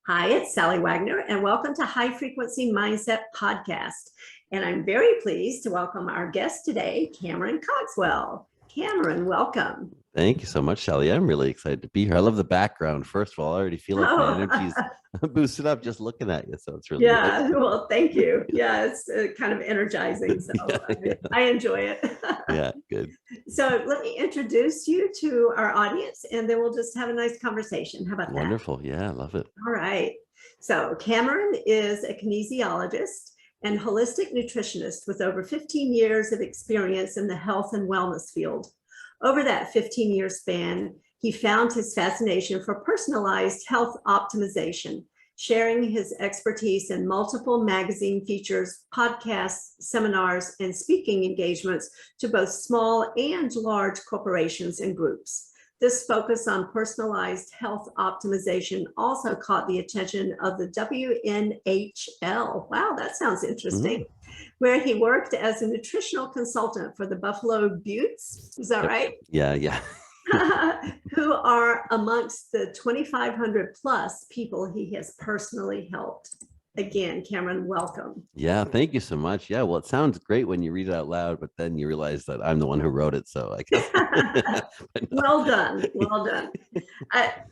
Hi, it's Sally Wagner, and welcome to High Frequency Mindset Podcast. And I'm very pleased to welcome our guest today, Cameron Cogswell. Cameron, welcome. Thank you so much, Shelly. I'm really excited to be here. I love the background. First of all, I already feel like my Oh, energy's boosted up just looking at you. So it's really nice. yeah, well, thank you. Yeah, it's kind of energizing, so Yeah, yeah, I enjoy it. yeah, good. So let me introduce you to our audience, and then we'll just have a nice conversation. How about that? Wonderful. Yeah, I love it. All right. So Cameron is a kinesiologist and holistic nutritionist with over 15 years of experience in the health and wellness field. Over that 15-year span, he found his fascination for personalized health optimization, sharing his expertise in multiple magazine features, podcasts, seminars, and speaking engagements to both small and large corporations and groups. This focus on personalized health optimization also caught the attention of the WNHL. Wow, that sounds interesting. Mm, Where he worked as a nutritional consultant for the Buffalo Beauts. Is that yep. right? Yeah, yeah. Who are amongst the 2,500 plus people he has personally helped. Again, Cameron, welcome. Yeah, thank you so much. Yeah, well, it sounds great when you read it out loud, but then you realize that I'm the one who wrote it. So I guess. But no. Well done. Well done.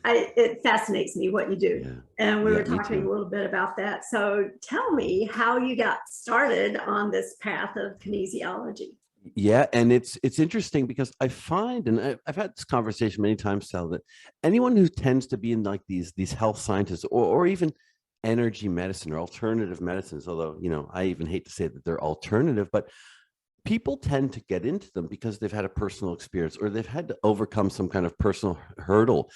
It fascinates me what you do. Yeah, And we yeah, were me talking too. a little bit about that. So tell me how you got started on this path of kinesiology. Yeah, and it's interesting because I find, and I've had this conversation many times, Sal, that anyone who tends to be in like these health scientists or even energy medicine or alternative medicines, although I even hate to say that they're alternative, but people tend to get into them because they've had a personal experience or they've had to overcome some kind of personal hurdle.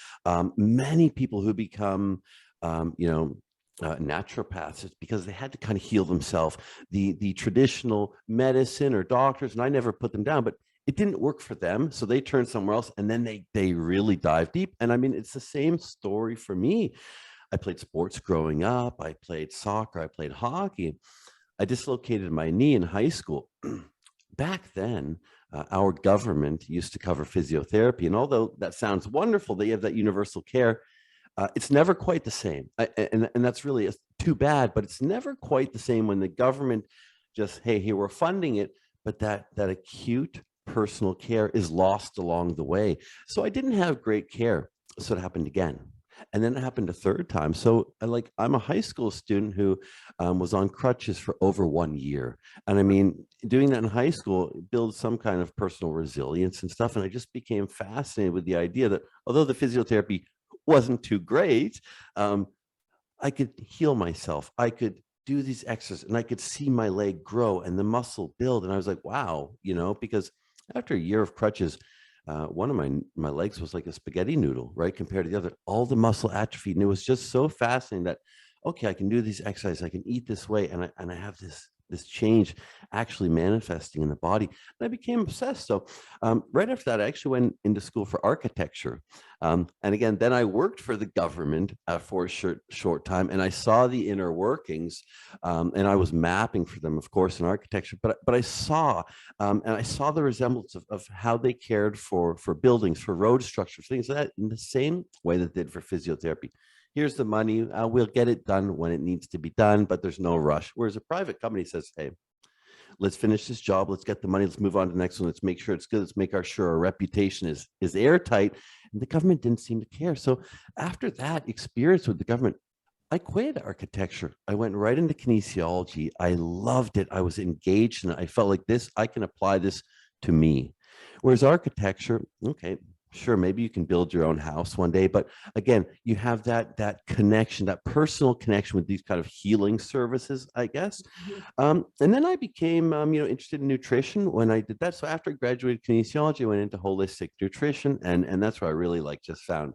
Many people who become, naturopaths, it's because they had to kind of heal themselves. The traditional medicine or doctors, and I never put them down, but it didn't work for them, so they turned somewhere else, and then they really dive deep. And I mean, it's the same story for me. I played sports growing up. I played soccer. I played hockey. I dislocated my knee in high school. Back then, our government used to cover physiotherapy. And although that sounds wonderful, that you have that universal care, it's never quite the same. And that's really too bad, but it's never quite the same when the government just, hey, here, we're funding it, but that acute personal care is lost along the way. So I didn't have great care. So it happened again. And then it happened a third time. So I'm a high school student who was on crutches for over 1 year. And I mean, doing that in high school builds some kind of personal resilience and stuff. And I just became fascinated with the idea that although the physiotherapy wasn't too great, I could heal myself. I could do these exercises and I could see my leg grow and the muscle build. And I was like, wow, because after a year of crutches, one of my legs was like a spaghetti noodle, right? Compared to the other, all the muscle atrophy. And it was just so fascinating that, okay, I can do these exercises. I can eat this way. And I have this change actually manifesting in the body. And I became obsessed. So right after that, I actually went into school for architecture. And again, then I worked for the government for a short time, and I saw the inner workings, and I was mapping for them, of course, in architecture. But I saw, and I saw the resemblance of how they cared for buildings, for road structures, things like that, in the same way that they did for physiotherapy. Here's the money. We'll get it done when it needs to be done, but there's no rush. Whereas a private company says, hey, let's finish this job. Let's get the money. Let's move on to the next one. Let's make sure it's good. Let's make sure our reputation is airtight. And the government didn't seem to care. So after that experience with the government, I quit architecture. I went right into kinesiology. I loved it. I was engaged in it. I felt like I can apply this to me. Whereas architecture, okay, sure, maybe you can build your own house one day, but again, you have that connection, that personal connection with these kind of healing services, I guess. And then I became interested in nutrition when I did that. So after I graduated kinesiology, I went into holistic nutrition, and that's where I really just found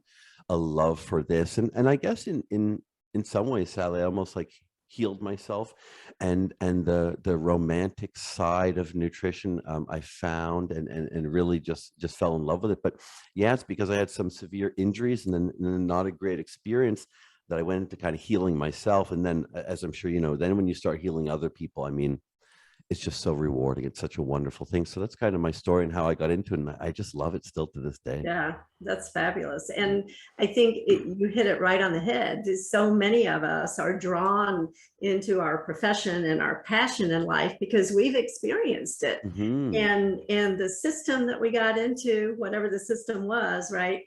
a love for this. And I guess in some ways, Sally, I almost healed myself, and the romantic side of nutrition, I found and really just fell in love with it. But yeah, it's because I had some severe injuries and then not a great experience that I went into kind of healing myself. And then, as I'm sure you know, then when you start healing other people, I mean, it's just so rewarding. It's such a wonderful thing. So that's kind of my story and how I got into it. And I just love it still to this day. Yeah, that's fabulous. And I think you hit it right on the head. So many of us are drawn into our profession and our passion in life because we've experienced it. And the system that we got into, whatever the system was, right,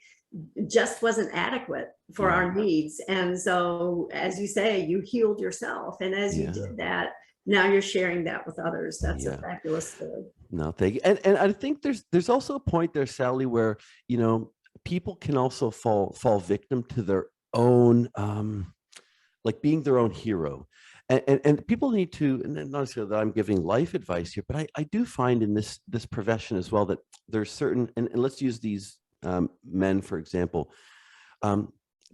just wasn't adequate for our needs. And so, as you say, you healed yourself. And as you did that, now you're sharing that with others. That's a fabulous story. No, thank you. And I think there's also a point there, Sally, where, you know, people can also fall victim to their own like being their own hero. And people need to, and not necessarily that I'm giving life advice here, but I do find in this profession as well that there's certain, and let's use these men, for example,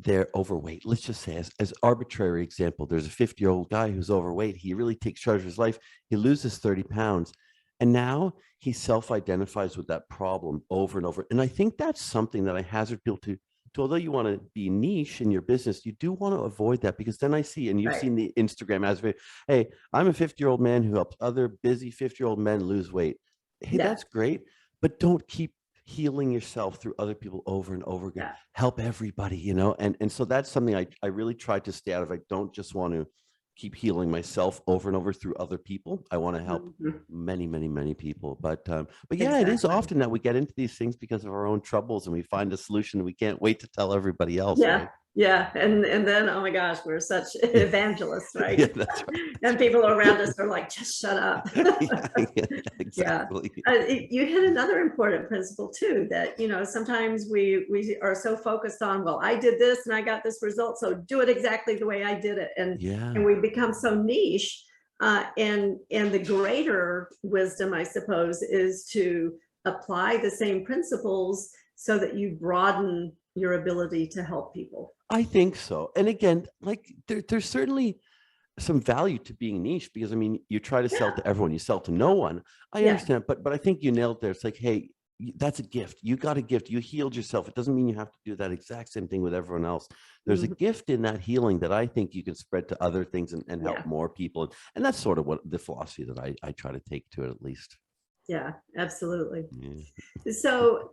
they're overweight. Let's just say as arbitrary example, there's a 50-year-old guy who's overweight. He really takes charge of his life. He loses 30 pounds. And now he self-identifies with that problem over and over. And I think that's something that I hazard people to although you want to be niche in your business, you do want to avoid that, because then I see, and you've seen the Instagram as, hey, I'm a 50-year-old man who helps other busy 50-year-old men lose weight. Hey, that's great, but don't keep healing yourself through other people over and over again. Help everybody, you know? And so that's something I really try to stay out of. I don't just want to keep healing myself over and over through other people. I want to help many, many, many people. But yeah, it is often that we get into these things because of our own troubles, and we find a solution and we can't wait to tell everybody else. Right? Yeah. And then, oh my gosh, we're such evangelists, right? That's right. And people around us are like, just shut up. Exactly. You hit another important principle too, that, you know, sometimes we are so focused on, well, I did this and I got this result, so do it exactly the way I did it. And we become so niche. And the greater wisdom, I suppose, is to apply the same principles so that you broaden your ability to help people. I think so. And again, like there's certainly some value to being niche, because I mean, you try to sell to everyone, you sell to no one. I understand, but I think you nailed there. It's like, hey, that's a gift. You got a gift. You healed yourself. It doesn't mean you have to do that exact same thing with everyone else. There's a gift in that healing that I think you can spread to other things and help more people. And that's sort of what the philosophy that I try to take to it, at least. Yeah, absolutely. So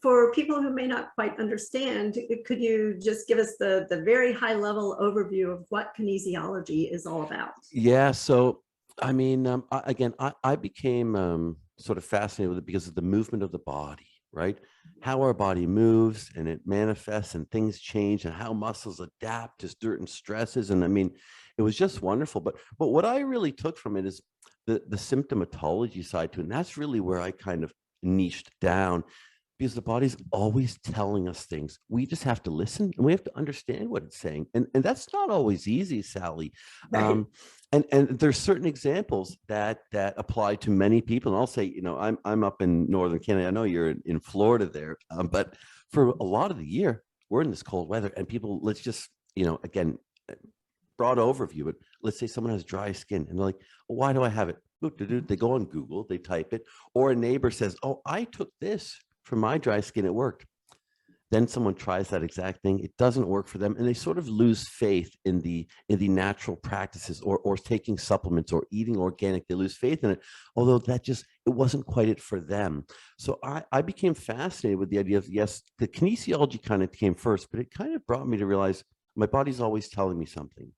for people who may not quite understand, could you just give us the very high level overview of what kinesiology is all about? Yeah, so I mean, I became sort of fascinated with it because of the movement of the body, right? How our body moves and it manifests and things change, and how muscles adapt to certain stresses. And I mean, it was just wonderful. But what I really took from it is the symptomatology side to it. And that's really where I kind of niched down, because the body's always telling us things. We just have to listen and we have to understand what it's saying. And that's not always easy, Sally. And there's certain examples that apply to many people. And I'll say, you know, I'm up in Northern Canada. I know you're in Florida there, but for a lot of the year, we're in this cold weather, and people, let's just, you know, again, broad overview, but let's say someone has dry skin and they're like, well, why do I have it? They go on Google, they type it, or a neighbor says, oh, I took this for my dry skin, it worked. Then someone tries that exact thing, it doesn't work for them, and they sort of lose faith in the natural practices, or taking supplements or eating organic. They lose faith in it, although it wasn't quite it for them. So I became fascinated with the idea of, yes, the kinesiology kind of came first, but it kind of brought me to realize my body's always telling me something.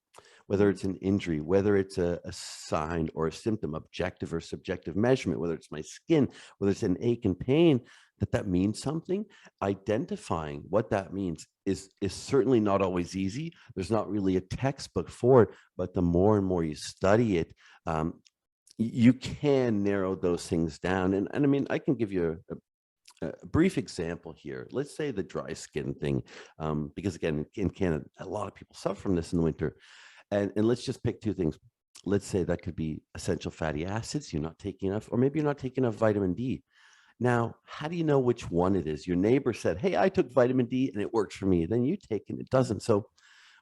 Whether it's an injury, whether it's a sign or a symptom, objective or subjective measurement, whether it's my skin, whether it's an ache and pain, that means something. Identifying what that means is certainly not always easy. There's not really a textbook for it, but the more and more you study it, you can narrow those things down. And I mean, I can give you a brief example here. Let's say the dry skin thing, because again, in Canada, a lot of people suffer from this in the winter. And let's just pick two things. Let's say that could be essential fatty acids, you're not taking enough, or maybe you're not taking enough vitamin D. Now, how do you know which one it is? Your neighbor said, hey, I took vitamin D and it works for me. Then you take it, it doesn't. So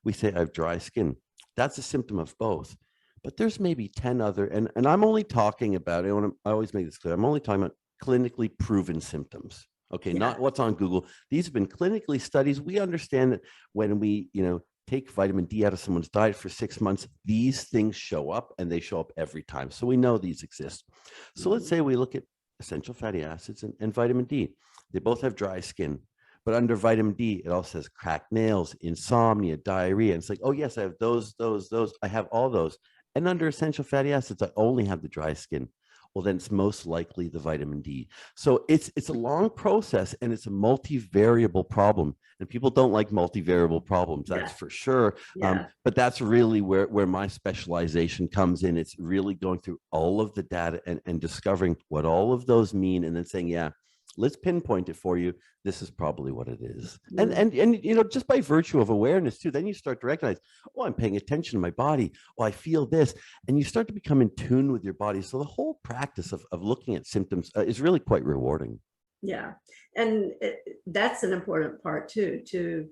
we say I have dry skin. That's a symptom of both. But there's maybe 10 other, and I'm only talking about, I always make this clear, I'm only talking about clinically proven symptoms. Okay, not what's on Google. These have been clinically studies. We understand that when we, you know, take vitamin D out of someone's diet for 6 months, these things show up, and they show up every time. So we know these exist. So let's say we look at essential fatty acids and vitamin D. They both have dry skin. But under vitamin D, it all says cracked nails, insomnia, diarrhea. And it's like, oh, yes, I have those. I have all those. And under essential fatty acids, I only have the dry skin. Well, then it's most likely the vitamin D. So it's a long process, and it's a multivariable problem. And people don't like multivariable problems, that's for sure. But that's really where my specialization comes in. It's really going through all of the data and discovering what all of those mean, and then saying, yeah, let's pinpoint it for you. This is probably what it is. And you know, just by virtue of awareness too, then you start to recognize, oh, I'm paying attention to my body. Oh, I feel this. And you start to become in tune with your body. So the whole practice of looking at symptoms is really quite rewarding. Yeah. And that's an important part too, to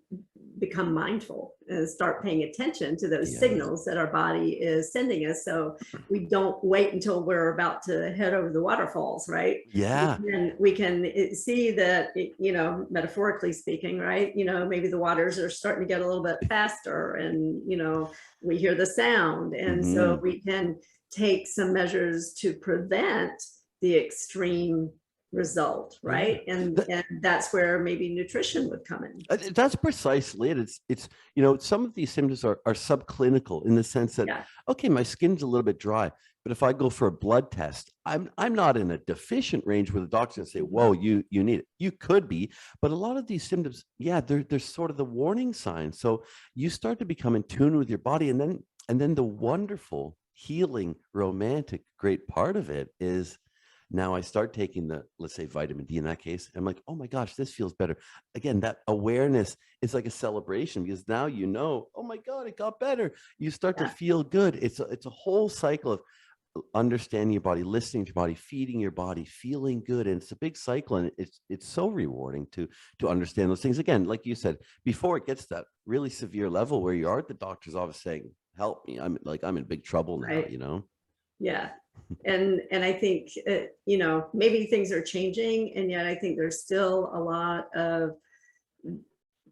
become mindful and start paying attention to those signals that our body is sending us. So we don't wait until we're about to head over the waterfalls, right? Yeah. We can see that, you know, metaphorically speaking, right? You know, maybe the waters are starting to get a little bit faster, and, you know, we hear the sound. And so we can take some measures to prevent the extreme result, right? And that's where maybe nutrition would come in. That's precisely it. It's you know, some of these symptoms are subclinical in the sense that okay, my skin's a little bit dry, but if I go for a blood test, I'm not in a deficient range where the doctor's gonna say, whoa, you need it. You could be, but a lot of these symptoms, they're sort of the warning signs. So you start to become in tune with your body, and then the wonderful, healing, romantic, great part of it is, now I start taking the, let's say, vitamin D in that case. I'm like, oh my gosh, this feels better. Again, that awareness is like a celebration, because now you know, oh my God, it got better. You start to feel good. It's a whole cycle of understanding your body, listening to your body, feeding your body, feeling good. And it's a big cycle. And it's so rewarding to understand those things. Again, like you said, before it gets to that really severe level where you are at the doctor's office saying, help me. I'm in big trouble now, you know? Yeah. And I think, you know, maybe things are changing, and yet I think there's still a lot of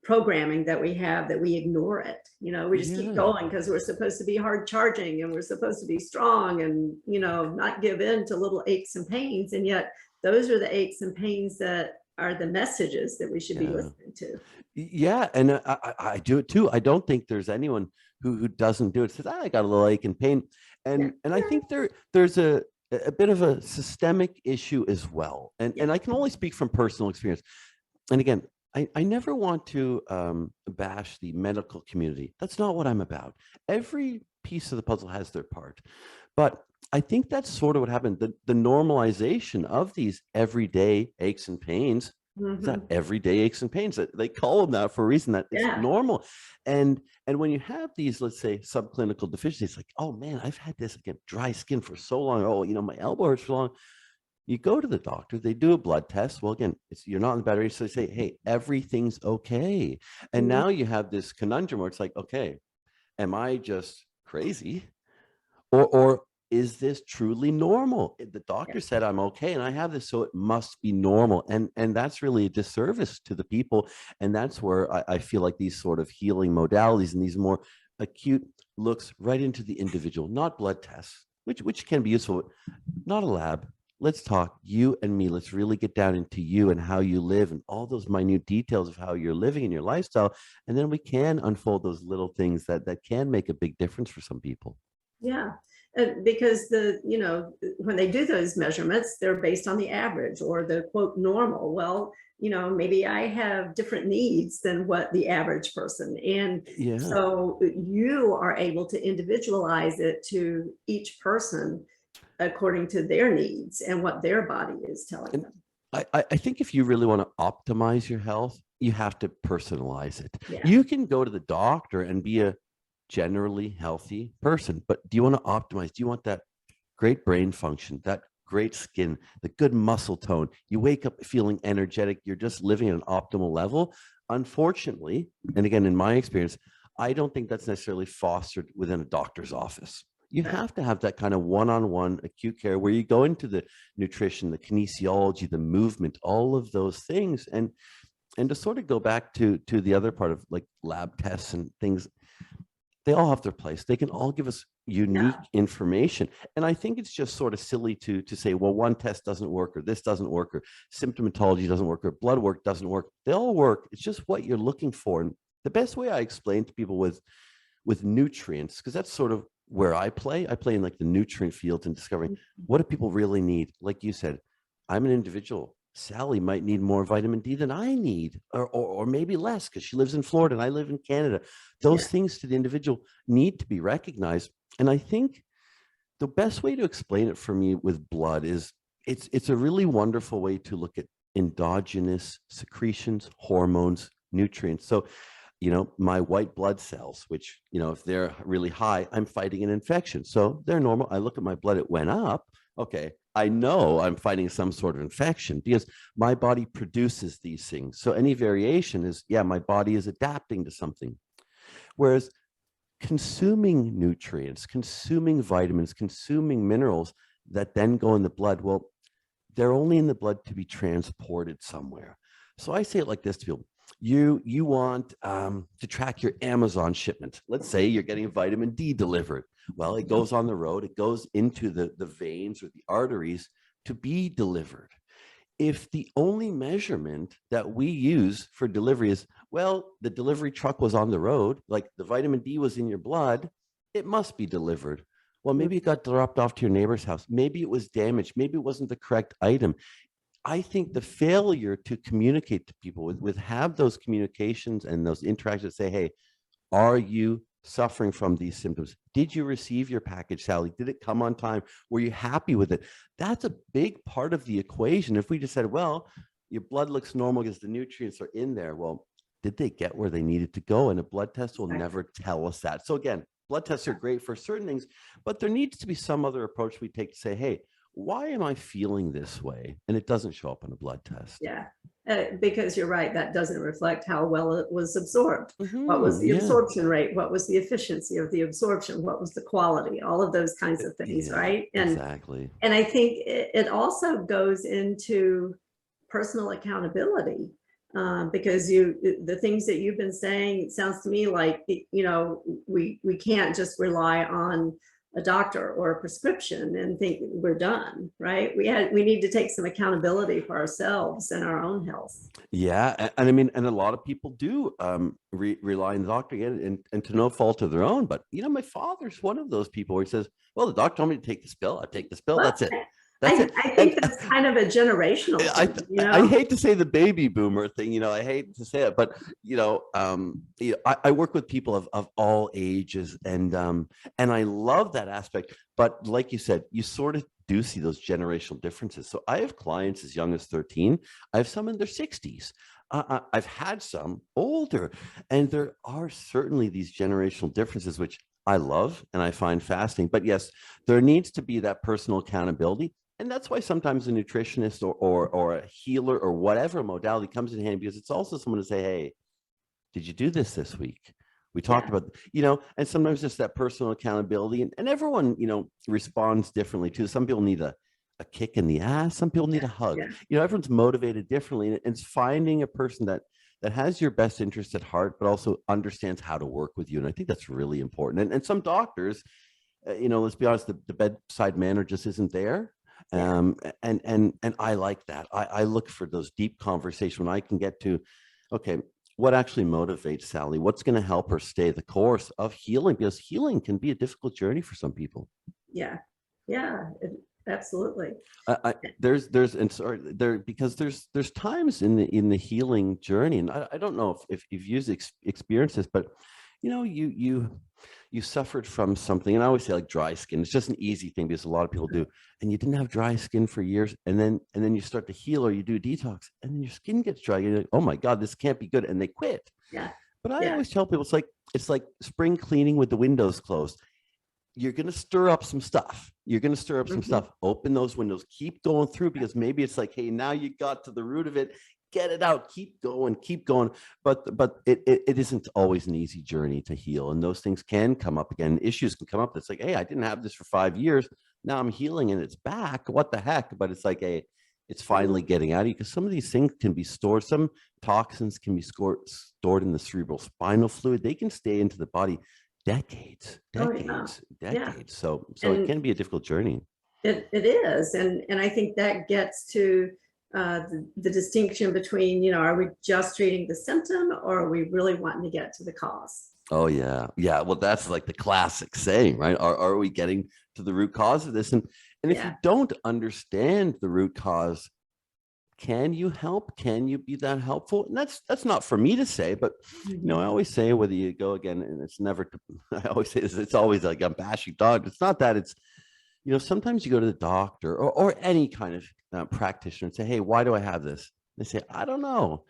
programming that we have that we ignore it. You know, we just keep going because we're supposed to be hard charging, and we're supposed to be strong, and, you know, not give in to little aches and pains. And yet those are the aches and pains that are the messages that we should be listening to. Yeah. And I do it too. I don't think there's anyone who doesn't do it, says, I got a little ache and pain. And I think there's a bit of a systemic issue as well. And I can only speak from personal experience. And again, I never want to bash the medical community. That's not what I'm about. Every piece of the puzzle has their part. But I think that's sort of what happened. The normalization of these everyday aches and pains. It's not everyday aches and pains. They call them that for a reason, that it's normal. And when you have these, let's say, subclinical deficiencies, like, oh man, I've had this, again, dry skin for so long. Oh, you know, my elbow hurts for long. You go to the doctor, they do a blood test. Well, again, you're not in the battery. So they say, hey, everything's okay. And now you have this conundrum where it's like, okay, am I just crazy? Or is this truly normal? The doctor said I'm okay and I have this, so it must be normal. And that's really a disservice to the people. And that's where I feel like these sort of healing modalities and these more acute looks right into the individual, not blood tests, which can be useful, not a lab. Let's talk, you and me. Let's really get down into you and how you live and all those minute details of how you're living and your lifestyle. And then we can unfold those little things that can make a big difference for some people. Yeah. Because you know, when they do those measurements, they're based on the average or the quote normal. Well, you know, maybe I have different needs than what the average person. And so you are able to individualize it to each person according to their needs and what their body is telling them. I think if you really want to optimize your health, you have to personalize it. Yeah. You can go to the doctor and be a generally healthy person, but do you want to optimize? Do you want that great brain function, that great skin, the good muscle tone? You wake up feeling energetic. You're just living at an optimal level. Unfortunately, and again, in my experience, I don't think that's necessarily fostered within a doctor's office. You have to have that kind of one-on-one acute care where you go into the nutrition, the kinesiology, the movement, all of those things. And to sort of go back to the other part of like lab tests and things, they all have their place. They can all give us unique Yeah. information. And I think it's just sort of silly to say, well, one test doesn't work, or this doesn't work, or symptomatology doesn't work, or blood work doesn't work. They all work. It's just what you're looking for. And the best way I explain to people with nutrients, because that's sort of where I play. I play in like the nutrient field and discovering what do people really need. Like you said, I'm an individual. Sally might need more vitamin D than I need, or maybe less because she lives in Florida and I live in Canada. Those Yeah. things to the individual need to be recognized. And I think the best way to explain it for me with blood is it's a really wonderful way to look at endogenous secretions, hormones, nutrients. So, my white blood cells, which, if they're really high, I'm fighting an infection. So they're normal. I look at my blood, it went up. Okay. I know I'm fighting some sort of infection because my body produces these things. So any variation is, yeah, my body is adapting to something. Whereas consuming nutrients, consuming vitamins, consuming minerals that then go in the blood, well, they're only in the blood to be transported somewhere. So I say it like this to people. You want to track your Amazon shipment. Let's say you're getting vitamin D delivered. Well, it goes on the road. It goes into the veins or the arteries to be delivered. If the only measurement that we use for delivery is, well, the delivery truck was on the road, like the vitamin D was in your blood, it must be delivered. Well, maybe it got dropped off to your neighbor's house. Maybe it was damaged. Maybe it wasn't the correct item. I think the failure to communicate to people with have those communications and those interactions, say, hey, are you suffering from these symptoms? Did you receive your package, Sally? Did it come on time? Were you happy with it? That's a big part of the equation. If we just said, well, your blood looks normal because the nutrients are in there. Well, did they get where they needed to go? And a blood test will never tell us that. So again, blood tests are great for certain things, but there needs to be some other approach we take to say, hey, why am I feeling this way? And it doesn't show up on a blood test. Yeah. Because you're right, that doesn't reflect how well it was absorbed. What was the Yeah, absorption rate? What was the efficiency of the absorption? What was the quality? All of those kinds of things, yeah, right? exactly. And I think it also goes into personal accountability, because the things that you've been saying, it sounds to me like, we can't just rely on a doctor or a prescription and think we're done, right? We need to take some accountability for ourselves and our own health. Yeah, and I mean, and a lot of people do rely on the doctor again, and to no fault of their own. But my father's one of those people where he says, "Well, the doctor told me to take this pill. I take this pill. Well, That's it. That's it." I And think that's kind of a generational I thing, I hate to say the baby boomer thing. I hate to say it, but I work with people of all ages, and I love that aspect. But like you said, you sort of do see those generational differences. So I have clients as young as 13. I have some in their 60s. I've had some older, and there are certainly these generational differences, which I love and I find fascinating. But yes, there needs to be that personal accountability. And that's why sometimes a nutritionist or a healer or whatever modality comes in handy, because it's also someone to say, hey, did you do this week? We talked Yeah, about, and sometimes just that personal accountability, and everyone, responds differently too. Some people need a kick in the ass. Some people need a hug. yeah, Everyone's motivated differently. And it's finding a person that has your best interest at heart, but also understands how to work with you. And I think that's really important. And some doctors, let's be honest, the bedside manner just isn't there. yeah. And I like that. I look for those deep conversations when I can get to, okay, what actually motivates Sally? What's going to help her stay the course of healing? Because healing can be a difficult journey for some people. Yeah, yeah, absolutely. There's and sorry there because there's times in the healing journey, and I don't know if you've used experience this, but you suffered from something, and I always say like dry skin. It's just an easy thing because a lot of people do, and you didn't have dry skin for years, and then you start to heal or you do detox, and then your skin gets dry. You're like, oh my God, this can't be good, and they quit. Yeah, But I yeah. always tell people it's like spring cleaning with the windows closed. You're going to stir up some stuff. You're going to stir up some Mhm. stuff. Open those windows. Keep going through, because maybe it's like, hey, now you got to the root of it. Get it out. Keep going. Keep going. But it isn't always an easy journey to heal, and those things can come up again. Issues can come up. It's like, hey, I didn't have this for 5 years. Now I'm healing and it's back. What the heck? But it's like, hey, it's finally getting out of you, because some of these things can be stored. Some toxins can be stored in the cerebral spinal fluid. They can stay into the body decades, Oh, yeah. decades, Yeah. decades. So it And can be a difficult journey. it is. And I think that gets to the distinction between, are we just treating the symptom or are we really wanting to get to the cause? Oh yeah. Yeah. Well, that's like the classic saying, right? Are we getting to the root cause of this? And if you Yeah. don't understand the root cause, can you help? Can you be that helpful? And that's not for me to say, but I Mhm. always say whether you go again, and it's never I always say this, it's always like I'm bashing dog. It's not that, it's sometimes you go to the doctor or any kind of practitioner and say, hey, why do I have this? They say, I don't know.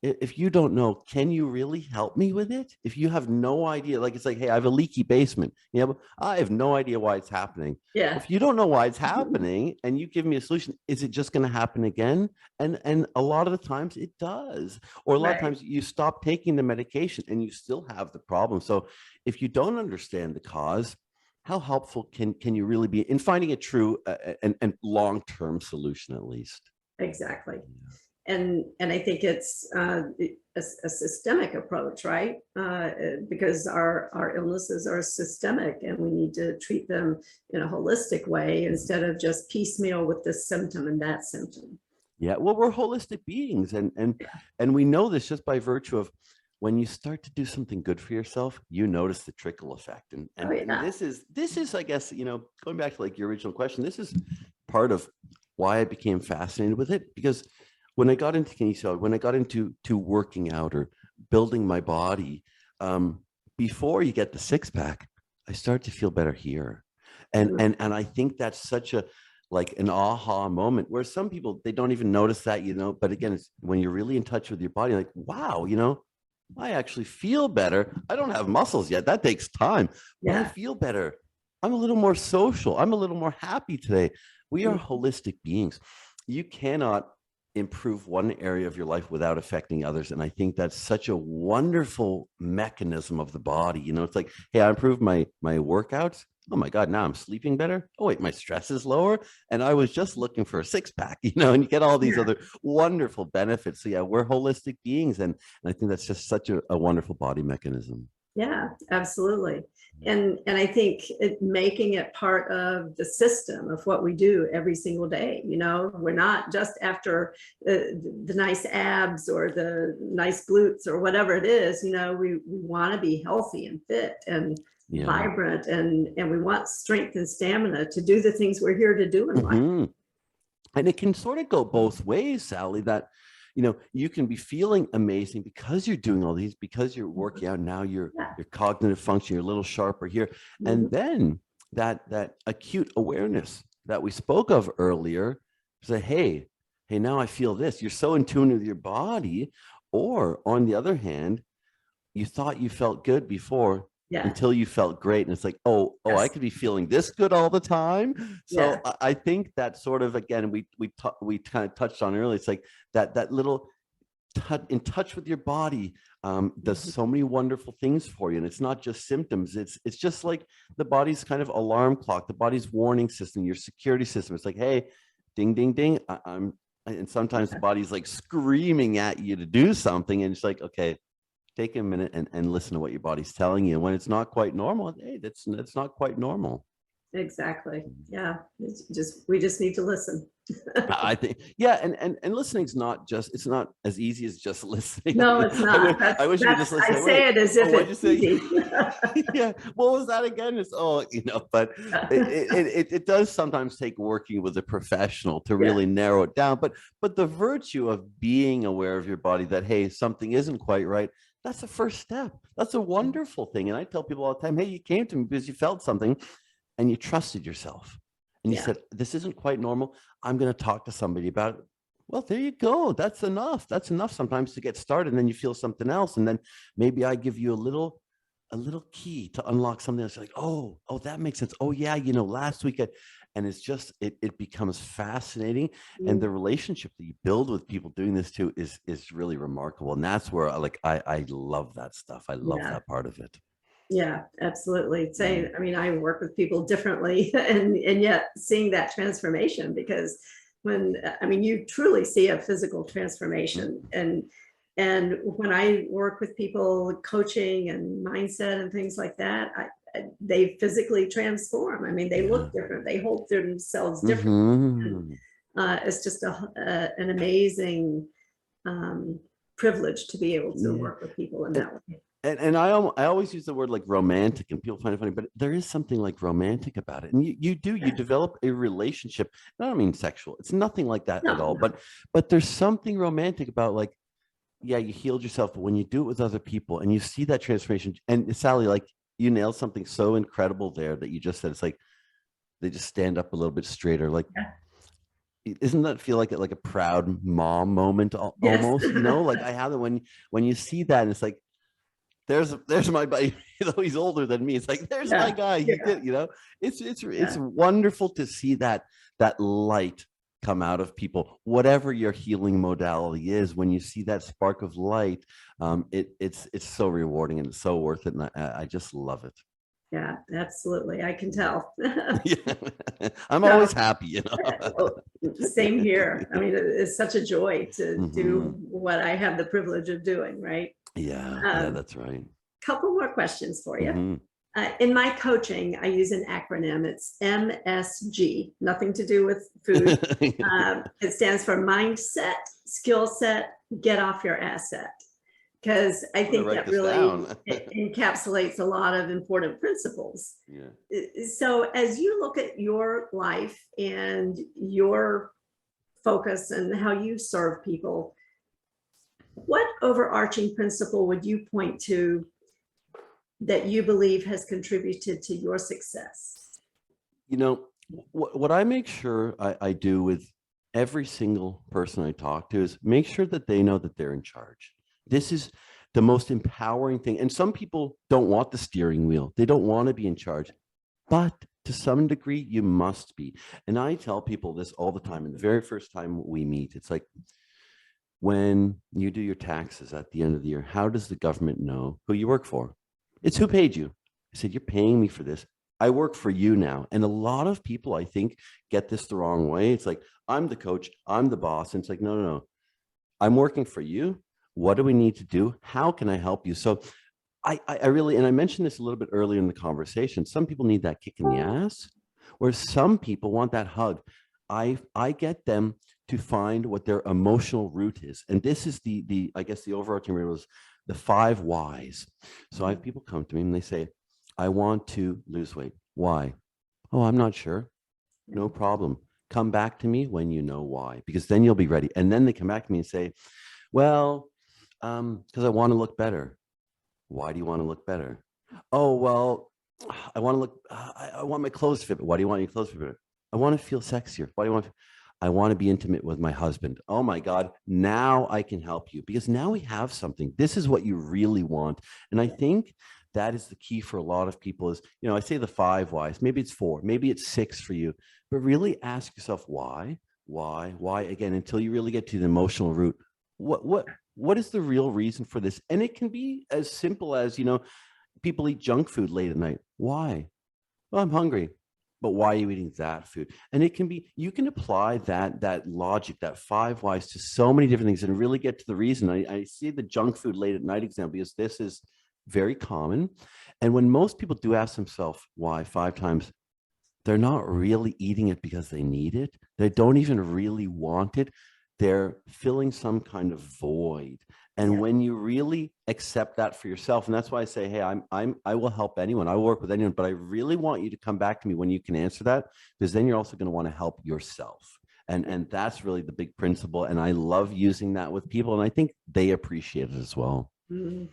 If you don't know, can you really help me with it? If you have no idea, like it's like, hey, I have a leaky basement. But I have no idea why it's happening. Well, Yeah. if you don't know why it's happening and you give me a solution, is it just going to happen again? And a lot of the times it does. Or a lot of Right. times you stop taking the medication and you still have the problem. So if you don't understand the cause, how helpful can you really be in finding a true and long-term solution at least? Exactly. And I think it's a systemic approach, right? Because our illnesses are systemic, and we need to treat them in a holistic way instead of just piecemeal with this symptom and that symptom. Yeah, well, we're holistic beings, and and Yeah. and we know this just by virtue of when you start to do something good for yourself, you notice the trickle effect, and Oh, and and yeah. this is, I guess, going back to like your original question, this is part of why I became fascinated with it because when I got into kinesiology, when I got into working out or building my body, um, before you get the six pack, I start to feel better here, and Mm. and and I think that's such a like an aha moment where some people they don't even notice that, but again, it's when you're really in touch with your body, like, wow, I actually feel better. I don't have muscles yet. That takes time, but I Yeah. feel better. I'm a little more social. I'm a little more happy today. We are Mm. holistic beings. You cannot improve one area of your life without affecting others. And I think that's such a wonderful mechanism of the body. It's like, hey, I improved my workouts. Oh my God, now I'm sleeping better. Oh, wait, my stress is lower. And I was just looking for a six pack, and you get all these Yeah. other wonderful benefits. So, yeah, we're holistic beings. And I think that's just such a wonderful body mechanism. Yeah, absolutely. And I think making it part of the system of what we do every single day. We're not just after the nice abs or the nice glutes or whatever it is. We want to be healthy and fit and Yeah. vibrant, and we want strength and stamina to do the things we're here to do in life. Hmm. And it can sort of go both ways, Sally, that you can be feeling amazing because you're doing all these, because you're working out. Now Yeah. your cognitive function, you're a little sharper here. And Mhm. then that acute awareness that we spoke of earlier, say, hey, now I feel this. You're so in tune with your body. Or on the other hand, you thought you felt good before Yeah. until you felt great, and it's like, oh, I Yes. could be feeling this good all the time. Yeah. So I think that sort of, again, we kind of touched on earlier, it's like that little in touch with your body does Mhm. so many wonderful things for you, and it's not just symptoms. It's just like the body's kind of alarm clock, the body's warning system, your security system. It's like, hey, ding ding ding, and sometimes the Yeah. body's like screaming at you to do something, and it's like, okay, take a minute and listen to what your body's telling you. And when it's not quite normal, hey, that's not quite normal. Exactly. Yeah. We just need to listen. I think, yeah, and listening's not just, it's not as easy as just listening. No, it's not. I wish you could just I listen. say Wait, it as oh, if what'd you it's say? easy. Yeah, what was that again? It's but it does sometimes take working with a professional to Yeah. really narrow it down. But the virtue of being aware of your body that, hey, something isn't quite right, that's the first step. That's a wonderful thing. And I tell people all the time, hey, you came to me because you felt something and you trusted yourself. And you Yeah. said, this isn't quite normal. I'm going to talk to somebody about it. Well, there you go. That's enough. That's enough sometimes to get started. And then you feel something else. And then maybe I give you a little key to unlock something else. Like, oh, that makes sense. Oh yeah. Last week, and it's just, it becomes fascinating. And Mm. the relationship that you build with people doing this too is really remarkable. And that's where I love that stuff. I love Yeah. that part of it. Yeah, absolutely. Mm. I mean, I work with people differently and yet seeing that transformation because I mean, you truly see a physical transformation, and And when I work with people, coaching and mindset and things like that, they physically transform. I mean, they look different. They hold themselves differently. It's just an amazing privilege to be able to work with people in that way. And I always use the word like romantic, and people find it funny, but there is something like romantic about it. And you develop a relationship. I don't mean sexual. It's nothing like that at all. But there's something romantic about, like, yeah, you healed yourself, but when you do it with other people and you see that transformation, and Sally, like, you nailed something so incredible there that you just said, it's like they just stand up a little bit straighter. Like, isn't that feel like a proud mom moment almost? You know, like I have it when you see that, and it's like, there's my buddy, though he's older than me. It's like, there's my guy. He did, you know, it's wonderful to see that light come out of people, whatever your healing modality is. When you see that spark of light, it's so rewarding and it's so worth it. And I just love it. Yeah, absolutely. I can tell. Yeah. I'm always happy, you know. Same here. I mean, it's such a joy to do what I have the privilege of doing, right? Yeah, that's right. Couple more questions for you. In my coaching, I use an acronym. It's MSG, nothing to do with food. It stands for mindset, skill set, get off your asset. Because I think that really encapsulates a lot of important principles. So as you look at your life and your focus and how you serve people, what overarching principle would you point to that you believe has contributed to your success? You know, what I make sure I do with every single person I talk to is make sure that they know that they're in charge. This is the most empowering thing. And some people don't want the steering wheel. They don't want to be in charge. But to some degree, you must be. And I tell people this all the time. And the very first time we meet, it's like, when you do your taxes at the end of the year, how does the government know who you work for? It's who paid you. I said, you're paying me for this. I work for you now. And a lot of people, I think, get this the wrong way. It's like, I'm the coach, I'm the boss. And it's like, no. I'm working for you. What do we need to do? How can I help you? So I really, and I mentioned this a little bit earlier in the conversation, some people need that kick in the ass, where some people want that hug. I get them to find what their emotional root is. And this is the I guess the overarching rule is the 5 whys. So I have people come to me and they say, I want to lose weight. Why? Oh, I'm not sure. No problem. Come back to me when you know why, because then you'll be ready. And then they come back to me and say, well, because I want to look better. Why do you want to look better? Oh, well, I want to look, I want my clothes to fit. Why do you want your clothes to fit? I want to feel sexier. Why do you want to? I want to be intimate with my husband. Oh my God, now I can help you, because now we have something. This is what you really want. And I think that is the key for a lot of people is, you know, I say the 5 whys, maybe it's 4, maybe it's 6 for you, but really ask yourself why again, until you really get to the emotional root. What is the real reason for this? And it can be as simple as, you know, people eat junk food late at night. Why? Well, I'm hungry. But why are you eating that food? And it can be, you can apply that logic, that 5 whys to so many different things and really get to the reason. I see the junk food late at night example because this is very common. And when most people do ask themselves why 5 times, they're not really eating it because they need it. They don't even really want it. They're filling some kind of void. And when you really accept that for yourself, and that's why I say, hey, I will help anyone. I will work with anyone, but I really want you to come back to me when you can answer that, because then you're also going to want to help yourself. And that's really the big principle. And I love using that with people. And I think they appreciate it as well. Mm-hmm.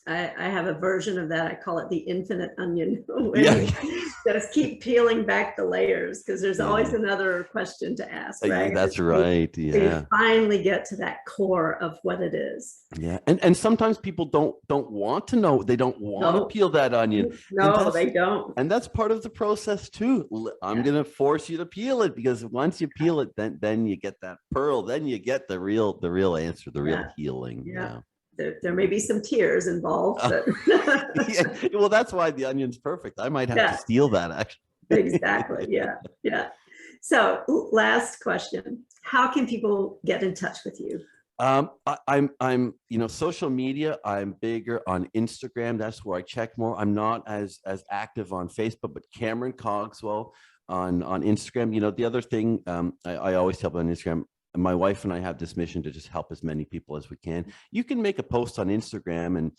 I have a version of that. I call it the infinite onion. You just keep peeling back the layers, because there's always another question to ask, right? That's right. So you finally get to that core of what it is. Yeah. And sometimes people don't want to know. They don't want to peel that onion. No, they don't. And that's part of the process too. I'm going to force you to peel it, because once you peel it, then you get that pearl. Then you get the real answer, the real healing. Yeah. There may be some tears involved. But well, that's why the onion's perfect. I might have to steal that, actually. Exactly. Yeah. So last question. How can people get in touch with you? Social media, I'm bigger on Instagram. That's where I check more. I'm not as active on Facebook, but Cameron Cogswell on Instagram. The other thing, I always tell people on Instagram, my wife and I have this mission to just help as many people as we can. You can make a post on Instagram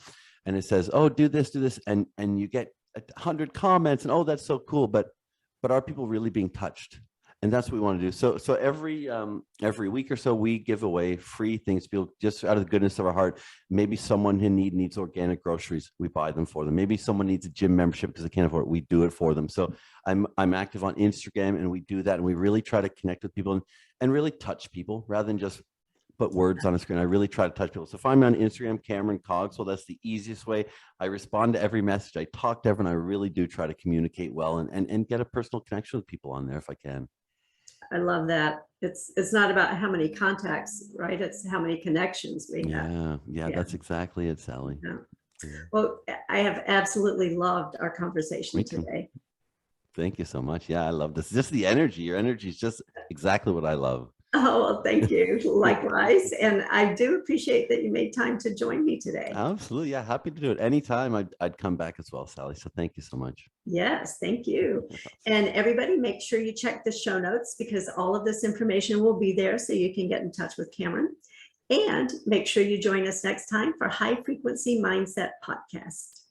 and it says, oh, do this, and you get 100 comments and, oh, that's so cool. But are people really being touched? And that's what we want to do. So every week or so, we give away free things, people, just out of the goodness of our heart. Maybe someone in need needs organic groceries, we buy them for them. Maybe someone needs a gym membership because they can't afford it, we do it for them. So I'm active on Instagram, and we do that, and we really try to connect with people and really touch people rather than just put words on a screen. I really try to touch people. So if I'm on Instagram, Cameron Cogswell, that's the easiest way. I respond to every message. I talk to everyone. I really do try to communicate well and get a personal connection with people on there if I can. I love that. It's not about how many contacts, right? It's how many connections we have. Yeah, that's exactly it, Sally. Yeah. Yeah. Well, I have absolutely loved our conversation Me too. today. Thank you so much. Yeah, I love this. Just the energy. Your energy is just exactly what I love. Oh, well, thank you. Likewise. And I do appreciate that you made time to join me today. Absolutely. Yeah, happy to do it. Anytime I'd come back as well, Sally. So thank you so much. Yes, thank you. And everybody, make sure you check the show notes because all of this information will be there so you can get in touch with Cameron. And make sure you join us next time for High Frequency Mindset Podcast.